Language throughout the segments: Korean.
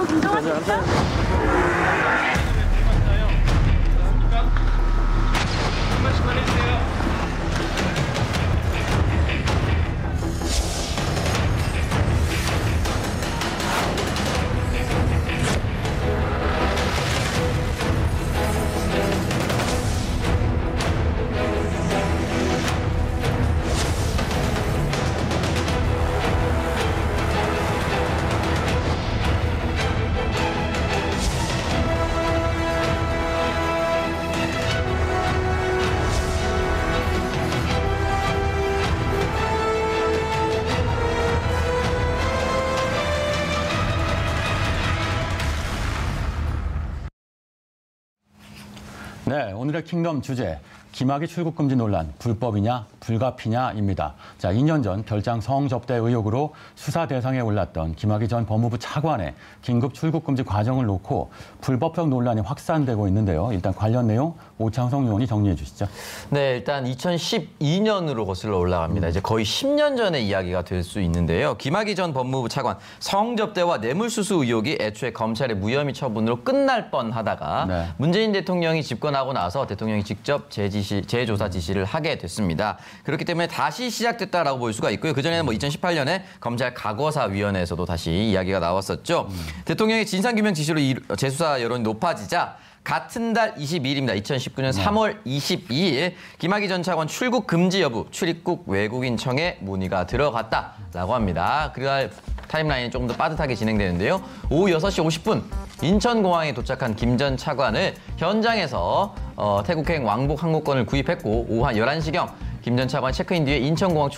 내용 공정하십니까? 네, 오늘의 킹덤 주제, 김학의 출국 금지 논란, 불법이냐, 불가피냐입니다. 자, 2년 전 별장 성접대 의혹으로 수사 대상에 올랐던 김학의 전 법무부 차관의 긴급 출국 금지 과정을 놓고 불법적 논란이 확산되고 있는데요. 일단 관련 내용 오창석 의원이 정리해 주시죠. 네, 일단 2012년으로 거슬러 올라갑니다. 이제 거의 10년 전의 이야기가 될 수 있는데요. 김학의 전 법무부 차관 성접대와 뇌물수수 의혹이 애초에 검찰의 무혐의 처분으로 끝날 뻔하다가 네. 문재인 대통령이 집권하고 나서 대통령이 직접 재조사 지시를 하게 됐습니다. 그렇기 때문에 다시 시작됐다라고 볼 수가 있고요. 그전에는 2018년에 검찰 과거사위원회에서도 다시 이야기가 나왔었죠. 대통령의 진상규명 지시로 재수사 여론이 높아지자 같은 달 22일입니다. 2019년 3월 22일 김학의 전 차관 출국 금지 여부 출입국 외국인청에 문의가 들어갔다라고 합니다. 그날 타임라인이 조금 더 빠듯하게 진행되는데요. 오후 6시 50분 인천공항에 도착한 김 전 차관을 현장에서 태국행 왕복 항공권을 구입했고 오후 한 11시경 김 전 차관 체크인 뒤에 인천공항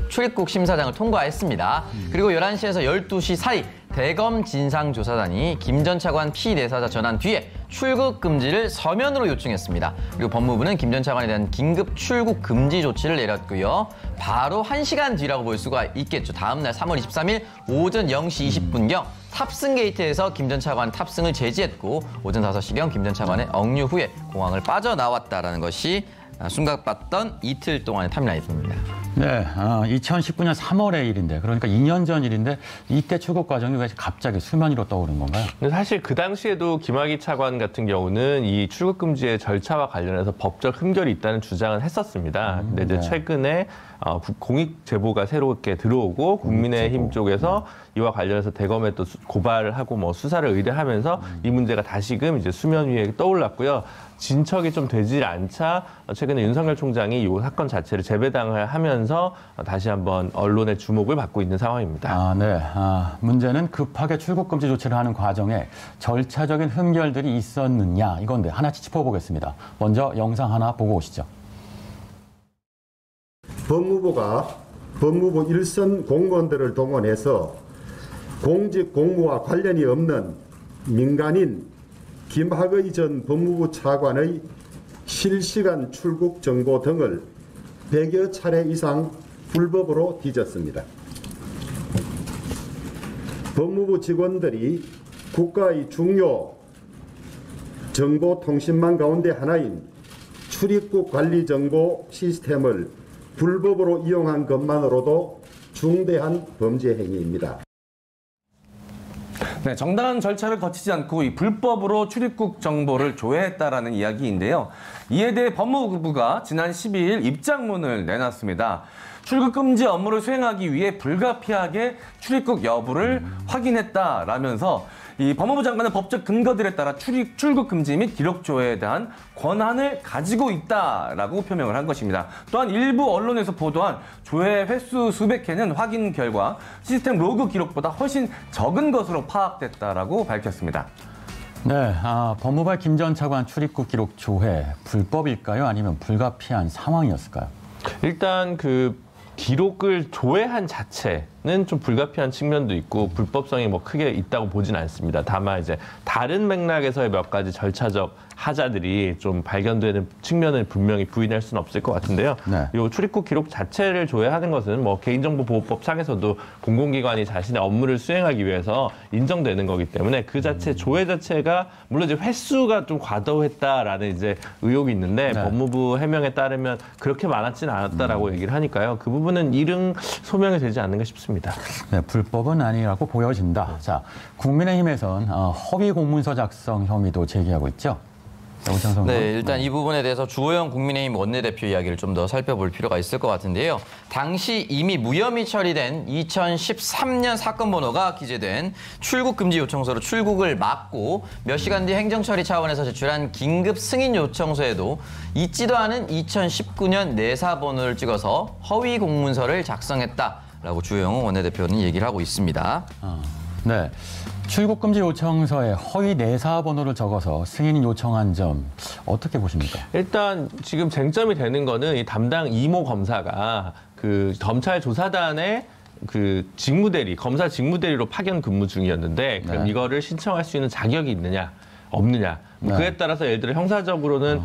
출입국 심사장을 통과했습니다. 그리고 11시에서 12시 사이 대검 진상조사단이 김 전 차관 피내사자 전환 뒤에 출국 금지를 서면으로 요청했습니다. 그리고 법무부는 김 전 차관에 대한 긴급 출국 금지 조치를 내렸고요. 바로 1시간 뒤라고 볼 수가 있겠죠. 다음 날 3월 23일 오전 0시 20분경 탑승 게이트에서 김 전 차관 탑승을 제지했고 오전 5시경 김 전 차관의 억류 후에 공항을 빠져나왔다라는 것이 숨가봤던 이틀 동안의 타임라인입니다. 네, 2019년 3월의 일인데, 그러니까 2년 전 일인데 이때 출국 과정이 왜 갑자기 수면 위로 떠오른 건가요? 근데 사실 그 당시에도 김학의 차관 같은 경우는 이 출국 금지의 절차와 관련해서 법적 흠결이 있다는 주장은 했었습니다. 근데 이제 네. 최근에 공익 제보가 새롭게 들어오고 국민의힘 쪽에서 이와 관련해서 대검에 또 고발을 하고 뭐 수사를 의뢰하면서 이 문제가 다시금 이제 수면 위에 떠올랐고요. 진척이 좀 되질 않자 최근에 윤석열 총장이 이 사건 자체를 재배당을 하면서 다시 한번 언론의 주목을 받고 있는 상황입니다. 네. 문제는 급하게 출국 금지 조치를 하는 과정에 절차적인 흠결들이 있었느냐 이건데 하나씩 짚어보겠습니다. 먼저 영상 하나 보고 오시죠. 법무부가 법무부 일선 공무원들을 동원해서 공직 공무와 관련이 없는 민간인 김학의 전 법무부 차관의 실시간 출국 정보 등을 100여 차례 이상 불법으로 뒤졌습니다. 법무부 직원들이 국가의 중요 정보통신망 가운데 하나인 출입국 관리 정보 시스템을 불법으로 이용한 것만으로도 중대한 범죄 행위입니다. 네, 정당한 절차를 거치지 않고 이 불법으로 출입국 정보를 조회했다라는 이야기인데요. 이에 대해 법무부가 지난 12일 입장문을 내놨습니다. 출국 금지 업무를 수행하기 위해 불가피하게 출입국 여부를 확인했다라면서 이 법무부 장관은 법적 근거들에 따라 출국 금지 및 기록 조회에 대한 권한을 가지고 있다라고 표명을 한 것입니다. 또한 일부 언론에서 보도한 조회 횟수 수백 회는 확인 결과 시스템 로그 기록보다 훨씬 적은 것으로 파악됐다라고 밝혔습니다. 네, 법무부 김 전 차관 출입국 기록 조회 불법일까요? 아니면 불가피한 상황이었을까요? 일단 그 기록을 조회한 자체는 좀 불가피한 측면도 있고 불법성이 뭐 크게 있다고 보진 않습니다. 다만 이제 다른 맥락에서의 몇 가지 절차적 하자들이 좀 발견되는 측면을 분명히 부인할 수는 없을 것 같은데요. 네. 이 출입국 기록 자체를 조회하는 것은 뭐 개인정보보호법 상에서도 공공기관이 자신의 업무를 수행하기 위해서 인정되는 거기 때문에 그 자체 조회 자체가 물론 이제 횟수가 좀 과도했다라는 이제 의혹이 있는데 네. 법무부 해명에 따르면 그렇게 많았지는 않았다라고 얘기를 하니까요. 그 부분은 이릉 소명이 되지 않는가 싶습니다. 했습니다. 네, 불법은 아니라고 보여진다. 자, 국민의힘에선 허위 공문서 작성 혐의도 제기하고 있죠. 오창석 네, 의원. 일단 이 부분에 대해서 주호영 국민의힘 원내대표 이야기를 좀 더 살펴볼 필요가 있을 것 같은데요. 당시 이미 무혐의 처리된 2013년 사건 번호가 기재된 출국 금지 요청서로 출국을 막고 몇 시간 뒤 행정처리 차원에서 제출한 긴급 승인 요청서에도 있지도 않은 2019년 내사 번호를 찍어서 허위 공문서를 작성했다라고 주호영 원내대표는 얘기를 하고 있습니다. 네. 출국금지 요청서에 허위 내사 번호를 적어서 승인 요청한 점 어떻게 보십니까? 일단 지금 쟁점이 되는 거는 이 담당 이모 검사가 그 검찰 조사단의 그 직무대리, 검사 직무대리로 파견 근무 중이었는데 그럼 네. 이거를 신청할 수 있는 자격이 있느냐, 없느냐. 뭐 네. 그에 따라서 예를 들어 형사적으로는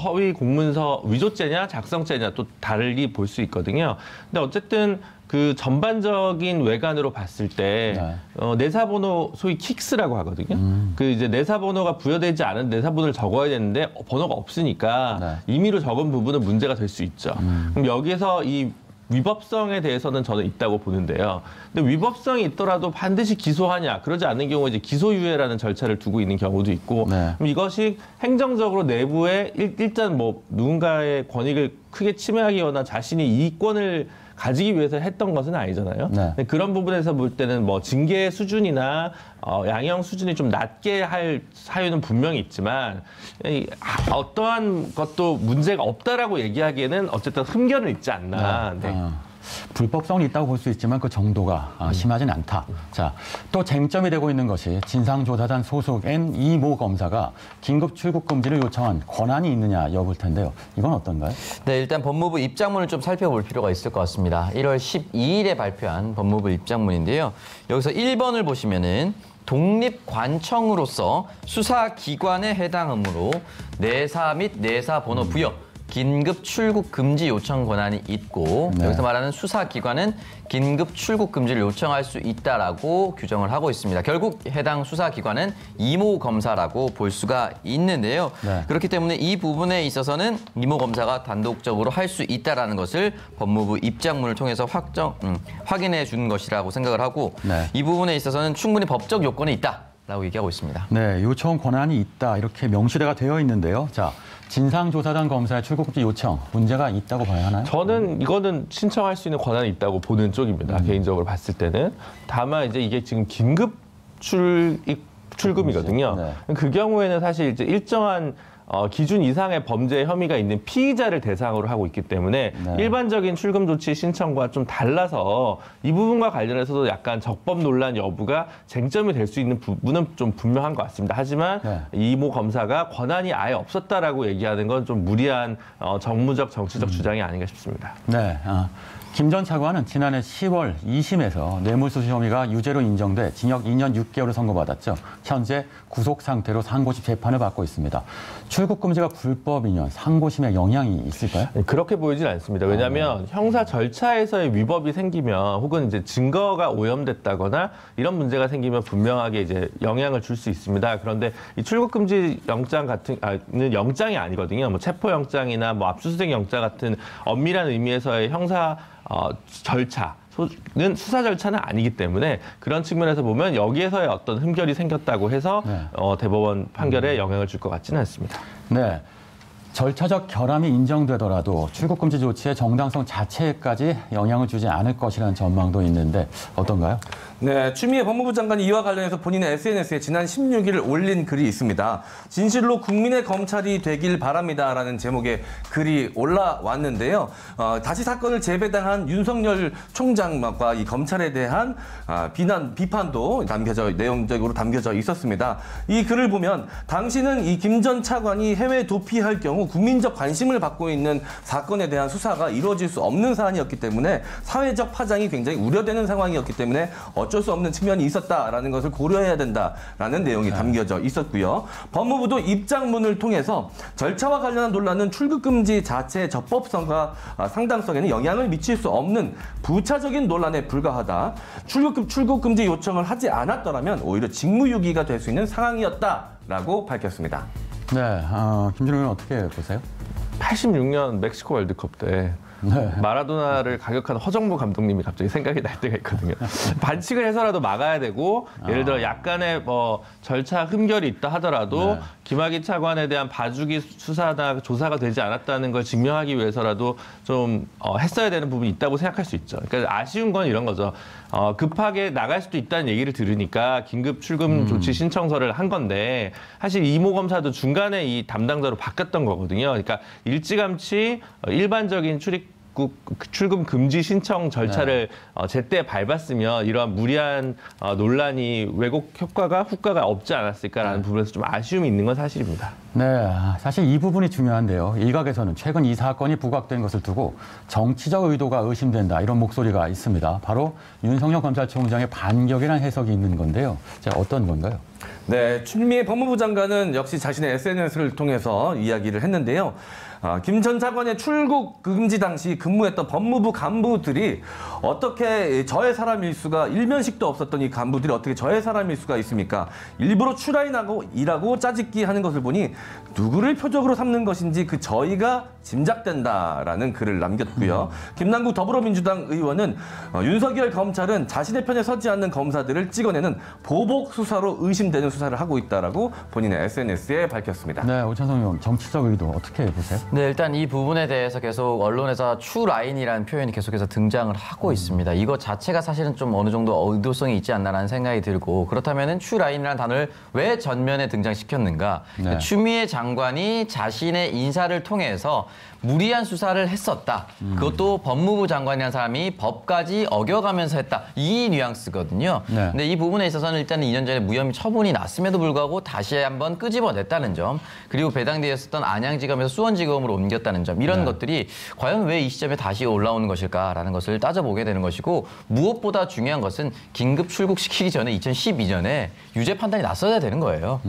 허위 공문서 위조죄냐 작성죄냐 또 달리 볼 수 있거든요. 근데 어쨌든 그 전반적인 외관으로 봤을 때 네. 내사번호 소위 킥스라고 하거든요. 그 이제 내사번호가 부여되지 않은 내사번호를 적어야 되는데 번호가 없으니까 네. 임의로 적은 부분은 문제가 될 수 있죠. 그럼 여기에서 이 위법성에 대해서는 저는 있다고 보는데요. 근데 위법성이 있더라도 반드시 기소하냐? 그러지 않는 경우에 이제 기소유예라는 절차를 두고 있는 경우도 있고, 네. 그럼 이것이 행정적으로 내부에 일단 뭐 누군가의 권익을 크게 침해하거나 자신이 이권을 가지기 위해서 했던 것은 아니잖아요. 네. 근데 그런 부분에서 볼 때는 뭐 징계 수준이나 양형 수준이 좀 낮게 할 사유는 분명히 있지만 어떠한 것도 문제가 없다라고 얘기하기에는 어쨌든 흠결은 있지 않나. 네. 불법성이 있다고 볼 수 있지만 그 정도가 심하진 않다. 자, 또 쟁점이 되고 있는 것이 진상조사단 소속인 이모 검사가 긴급 출국 금지를 요청한 권한이 있느냐 여부일 텐데요. 이건 어떤가요? 네, 일단 법무부 입장문을 좀 살펴볼 필요가 있을 것 같습니다. 1월 12일에 발표한 법무부 입장문인데요. 여기서 1번을 보시면은 독립관청으로서 수사기관에 해당하므로 내사 및 내사 번호 부여, 긴급 출국 금지 요청 권한이 있고 네. 여기서 말하는 수사기관은 긴급 출국 금지를 요청할 수 있다라고 규정을 하고 있습니다. 결국 해당 수사기관은 이모 검사라고 볼 수가 있는데요. 네. 그렇기 때문에 이 부분에 있어서는 이모 검사가 단독적으로 할 수 있다라는 것을 법무부 입장문을 통해서 확인해 준 것이라고 생각을 하고 네. 이 부분에 있어서는 충분히 법적 요건이 있다라고 얘기하고 있습니다. 네, 요청 권한이 있다 이렇게 명시되어 되어 있는데요. 자, 진상조사단 검사의 출국금지 요청 문제가 있다고 봐야 하나요? 저는 이거는 신청할 수 있는 권한이 있다고 보는 쪽입니다. 개인적으로 봤을 때는. 다만 이제 이게 지금 긴급 출금이거든요. 네. 그 경우에는 사실 이제 일정한 기준 이상의 범죄 혐의가 있는 피의자를 대상으로 하고 있기 때문에 네. 일반적인 출금 조치 신청과 좀 달라서 이 부분과 관련해서도 약간 적법 논란 여부가 쟁점이 될 수 있는 부분은 좀 분명한 것 같습니다. 하지만 네. 이모 검사가 권한이 아예 없었다라고 얘기하는 건 좀 무리한 정무적 정치적 주장이 아닌가 싶습니다. 네. 김 전 차관은 지난해 10월 2심에서 뇌물수수 혐의가 유죄로 인정돼 징역 2년 6개월을 선고받았죠. 현재 구속 상태로 상고심 재판을 받고 있습니다. 출국 금지가 불법이면 상고심에 영향이 있을까요? 그렇게 보이진 않습니다. 왜냐하면 형사 절차에서의 위법이 생기면 혹은 이제 증거가 오염됐다거나 이런 문제가 생기면 분명하게 이제 영향을 줄 수 있습니다. 그런데 이 출국 금지 영장 같은 영장이 아니거든요. 뭐 체포 영장이나 뭐 압수수색 영장 같은 엄밀한 의미에서의 형사 절차는 수사 절차는 아니기 때문에 그런 측면에서 보면 여기에서의 어떤 흠결이 생겼다고 해서 네. 대법원 판결에 영향을 줄 것 같지는 않습니다. 네. 절차적 결함이 인정되더라도 출국금지 조치의 정당성 자체까지 영향을 주지 않을 것이라는 전망도 있는데 어떤가요? 네, 추미애 법무부 장관이 이와 관련해서 본인의 SNS에 지난 16일 올린 글이 있습니다. 진실로 국민의 검찰이 되길 바랍니다라는 제목의 글이 올라왔는데요. 다시 사건을 재배당한 윤석열 총장과 이 검찰에 대한 비판도 내용적으로 담겨져 있었습니다. 이 글을 보면 당시는 이 김 전 차관이 해외 도피할 경우 국민적 관심을 받고 있는 사건에 대한 수사가 이루어질 수 없는 사안이었기 때문에 사회적 파장이 굉장히 우려되는 상황이었기 때문에 어쩔 수 없는 측면이 있었다라는 것을 고려해야 된다라는 내용이 담겨져 있었고요. 법무부도 입장문을 통해서 절차와 관련한 논란은 출국금지 자체의 적법성과 상당성에는 영향을 미칠 수 없는 부차적인 논란에 불과하다. 출국금지 요청을 하지 않았더라면 오히려 직무유기가 될 수 있는 상황이었다라고 밝혔습니다. 네, 김준호 의원 어떻게 보세요? 86년 멕시코 월드컵 때 마라도나를 가격한 허정무 감독님이 갑자기 생각이 날 때가 있거든요. 반칙을 해서라도 막아야 되고 예를 들어 약간의 뭐 절차 흠결이 있다 하더라도 네. 김학의 차관에 대한 봐주기 수사나 조사가 되지 않았다는 걸 증명하기 위해서라도 좀 했어야 되는 부분이 있다고 생각할 수 있죠. 그러니까 아쉬운 건 이런 거죠. 급하게 나갈 수도 있다는 얘기를 들으니까 긴급 출금 조치 신청서를 한 건데 사실 이모 검사도 중간에 이 담당자로 바뀌었던 거거든요. 그러니까 일찌감치 일반적인 출금 금지 신청 절차를 제때 밟았으면 이러한 무리한 논란이 왜곡 효과가 후과가 없지 않았을까라는 부분에서 좀 아쉬움이 있는 건 사실입니다. 네, 사실 이 부분이 중요한데요. 일각에서는 최근 이 사건이 부각된 것을 두고 정치적 의도가 의심된다 이런 목소리가 있습니다. 바로 윤석열 검찰총장의 반격이라는 해석이 있는 건데요. 자, 어떤 건가요? 네, 추미애 법무부 장관은 역시 자신의 SNS를 통해서 이야기를 했는데요. 김 전 차관의 출국 금지 당시 근무했던 법무부 간부들이 어떻게 저의 사람일 수가 일면식도 없었던 이 간부들이 어떻게 저의 사람일 수가 있습니까? 일부러 출하인하고 일하고 짜집기 하는 것을 보니 누구를 표적으로 삼는 것인지 그 저희가 짐작된다라는 글을 남겼고요. 김남국 더불어민주당 의원은 윤석열 검찰은 자신의 편에 서지 않는 검사들을 찍어내는 보복 수사로 의심되는 수사를 하고 있다라고 본인의 SNS에 밝혔습니다. 네, 오찬성 의원, 정치적 의도 어떻게 보세요? 네, 일단 이 부분에 대해서 계속 언론에서 추라인이라는 표현이 계속해서 등장을 하고 있습니다. 이거 자체가 사실은 좀 어느 정도 의도성이 있지 않나라는 생각이 들고 그렇다면은 추라인이라는 단어를 왜 전면에 등장시켰는가? 네. 추미애 장관이 자신의 인사를 통해서 무리한 수사를 했었다. 그것도 법무부 장관이라는 사람이 법까지 어겨가면서 했다. 이 뉘앙스거든요. 네. 근데 이 부분에 있어서는 일단은 2년 전에 무혐의 처분이 났음에도 불구하고 다시 한번 끄집어냈다는 점, 그리고 배당되어 있었던 안양지검에서 수원지검으로 옮겼다는 점, 이런 것들이 과연 왜 이 시점에 다시 올라오는 것일까라는 것을 따져보게 되는 것이고, 무엇보다 중요한 것은 긴급 출국시키기 전에 2012년에 유죄 판단이 났어야 되는 거예요.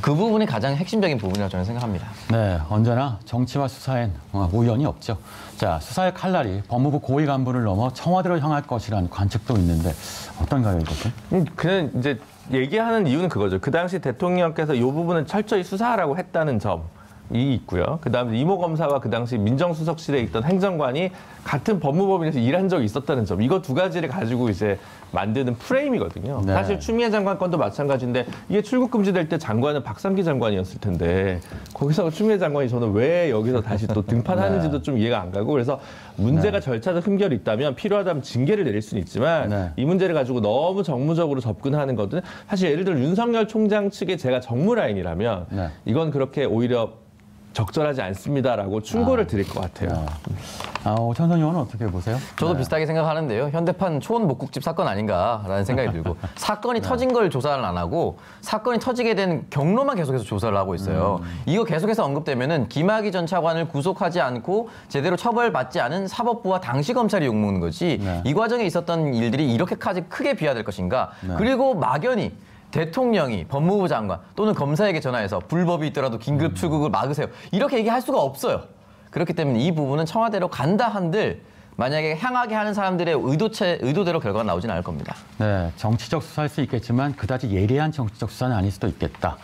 그 부분이 가장 핵심적인 부분이라고 저는 생각합니다. 네, 언제나 정치와 수사엔 우연이 없죠. 자, 수사의 칼날이 법무부 고위 간부를 넘어 청와대로 향할 것이라는 관측도 있는데 어떤가요, 이것은? 그냥 이제 얘기하는 이유는 그거죠. 그 당시 대통령께서 이 부분은 철저히 수사하라고 했다는 점이 있고요. 그다음에 이모 검사와 그 당시 민정수석실에 있던 행정관이 같은 법무법인에서 일한 적이 있었다는 점. 이거 두 가지를 가지고 이제 만드는 프레임이거든요. 네. 사실 추미애 장관 건도 마찬가지인데 이게 출국 금지될 때 장관은 박상기 장관이었을 텐데 거기서 추미애 장관이 저는 왜 여기서 다시 또 등판하는지도 좀 이해가 안 가고, 그래서 문제가 절차적 흠결이 있다면 필요하다면 징계를 내릴 수는 있지만 이 문제를 가지고 너무 정무적으로 접근하는 것은 사실 예를 들어 윤석열 총장 측의 제가 정무라인이라면 이건 그렇게 오히려 적절하지 않습니다라고 충고를 드릴 것 같아요. 오찬성 의원은 어떻게 보세요? 저도 비슷하게 생각하는데요. 현대판 초원 목국집 사건 아닌가라는 생각이 들고 사건이 터진 걸 조사를 안 하고 사건이 터지게 된 경로만 계속해서 조사를 하고 있어요. 이거 계속해서 언급되면은 김학의 전 차관을 구속하지 않고 제대로 처벌받지 않은 사법부와 당시 검찰이 욕먹는 거지 이 과정에 있었던 일들이 이렇게까지 크게 비화될 것인가. 그리고 막연히 대통령이 법무부 장관 또는 검사에게 전화해서 불법이 있더라도 긴급 출국을 막으세요. 이렇게 얘기할 수가 없어요. 그렇기 때문에 이 부분은 청와대로 간다 한들 만약에 향하게 하는 사람들의 의도대로 결과가 나오진 않을 겁니다. 네, 정치적 수사일 수 있겠지만 그다지 예리한 정치적 수사는 아닐 수도 있겠다.